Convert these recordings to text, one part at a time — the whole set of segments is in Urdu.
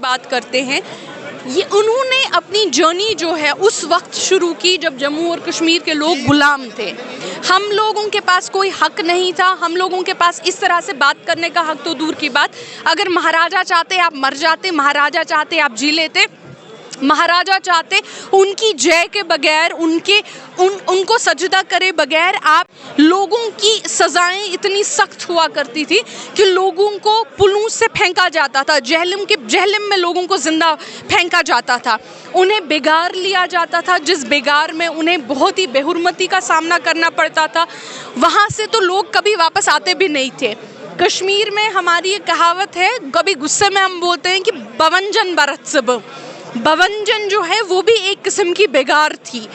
بات کرتے ہیں، یہ انہوں نے اپنی جرنی جو ہے اس وقت شروع کی جب جموں اور کشمیر کے لوگ غلام تھے۔ ہم لوگوں کے پاس کوئی حق نہیں تھا، ہم لوگوں کے پاس اس طرح سے بات کرنے کا حق تو دور کی بات، اگر مہاراجہ چاہتے آپ مر جاتے، مہاراجہ چاہتے آپ جی لیتے، مہاراجہ چاہتے ان کی جے کے بغیر ان کو سجدہ کرے بغیر آپ لوگوں کی سزائیں اتنی سخت ہوا کرتی تھی کہ لوگوں کو پلوں سے پھینکا جاتا تھا، جہلم میں لوگوں کو زندہ پھینکا جاتا تھا، انہیں بگار لیا جاتا تھا جس بگار میں انہیں بہت ہی بے حرمتی کا سامنا کرنا پڑتا تھا، وہاں سے تو لوگ کبھی واپس آتے بھی نہیں تھے۔ کشمیر میں ہماری ایک کہاوت ہے، کبھی غصے میں ہم بولتے ہیں کہ بونجن برت سب، بونجن جو ہے وہ بھی ایک قسم کی بگار تھی۔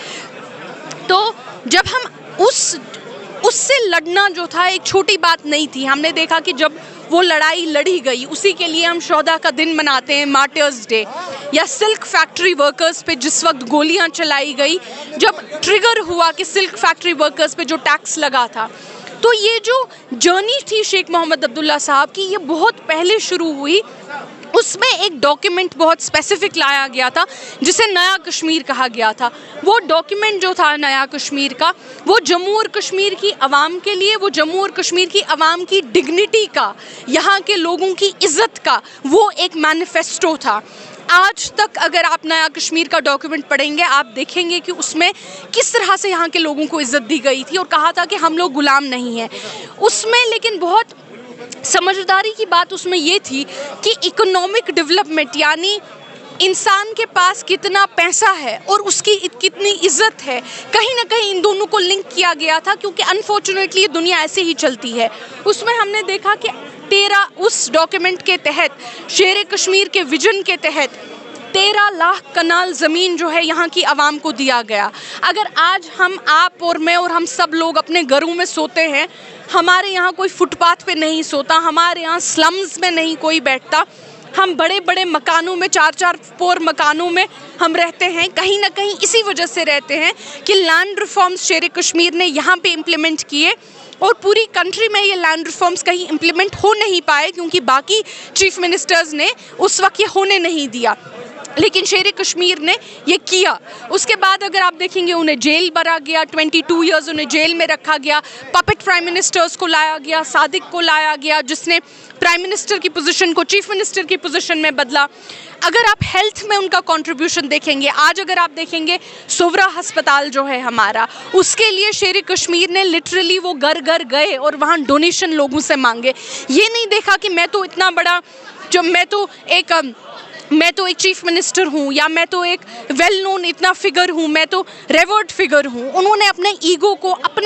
تو جب ہم اس سے لڑنا جو تھا ایک چھوٹی بات نہیں تھی، ہم نے دیکھا کہ جب وہ لڑائی لڑی گئی اسی کے لیے ہم شہداء کا دن مناتے ہیں، مارٹرز ڈے، یا سلک فیکٹری ورکرز پہ جس وقت گولیاں چلائی گئی، جب ٹریگر ہوا کہ سلک فیکٹری ورکرز پہ جو ٹیکس لگا تھا، تو یہ جو جرنی تھی شیخ محمد عبداللہ صاحب کی یہ بہت پہلے شروع ہوئی۔ اس میں ایک ڈاکیومنٹ بہت اسپیسیفک لایا گیا تھا جسے نیا کشمیر کہا گیا تھا۔ وہ ڈاکیومنٹ جو تھا نیا کشمیر کا، وہ جموں اور کشمیر کی عوام کے لیے، وہ جموں اور کشمیر کی عوام کی ڈگنیٹی کا، یہاں کے لوگوں کی عزت کا وہ ایک مینیفیسٹو تھا۔ آج تک اگر آپ نیا کشمیر کا ڈاکیومنٹ پڑھیں گے آپ دیکھیں گے کہ اس میں کس طرح سے یہاں کے لوگوں کو عزت دی گئی تھی اور کہا تھا کہ ہم لوگ غلام نہیں ہیں۔ اس میں لیکن بہت سمجھداری کی بات اس میں یہ تھی کہ اکنامک ڈیولپمنٹ، یعنی انسان کے پاس کتنا پیسہ ہے اور اس کی کتنی عزت ہے، کہیں نہ کہیں ان دونوں کو لنک کیا گیا تھا، کیونکہ انفارچونیٹلی یہ دنیا ایسے ہی چلتی ہے۔ اس میں ہم نے دیکھا کہ اس ڈاکیومنٹ کے تحت، شیر کشمیر کے ویژن کے تحت 13 لاکھ کنال زمین جو ہے یہاں کی عوام کو دیا گیا۔ اگر آج آپ اور میں اور ہم سب لوگ اپنے گھروں میں سوتے ہیں، ہمارے یہاں کوئی فٹ پاتھ پہ نہیں سوتا، ہمارے یہاں سلمز میں نہیں کوئی بیٹھتا، ہم بڑے بڑے مکانوں میں 4 پور مکانوں میں ہم رہتے ہیں، کہیں نہ کہیں اسی وجہ سے رہتے ہیں کہ لینڈ ریفارمز شیر کشمیر نے یہاں پہ امپلیمنٹ کیے، اور پوری کنٹری میں یہ لینڈ ریفارمز کہیں امپلیمنٹ ہو نہیں پائے کیونکہ باقی چیف منسٹرز نے اس وقت یہ ہونے نہیں دیا، لیکن شیر کشمیر نے یہ کیا۔ اس کے بعد اگر آپ دیکھیں گے انہیں جیل بھرا گیا، 22 ایئرز انہیں جیل میں رکھا گیا، پپٹ پرائم منسٹرز کو لایا گیا، صادق کو لایا گیا جس نے پرائم منسٹر کی پوزیشن کو چیف منسٹر کی پوزیشن میں بدلا۔ اگر آپ ہیلتھ میں ان کا کنٹریبیوشن دیکھیں گے، آج اگر آپ دیکھیں گے سورا ہسپتال جو ہے ہمارا، اس کے لیے شیر کشمیر نے لٹرلی وہ گھر گھر گئے اور وہاں ڈونیشن لوگوں سے مانگے۔ یہ نہیں دیکھا کہ میں تو اتنا بڑا، میں تو ایک چیف منسٹر ہوں، یا میں تو ایک ویل نون اتنا فگر ہوں، میں تو ریورڈ فگر ہوں۔ انہوں نے اپنے ایگو کو، اپنے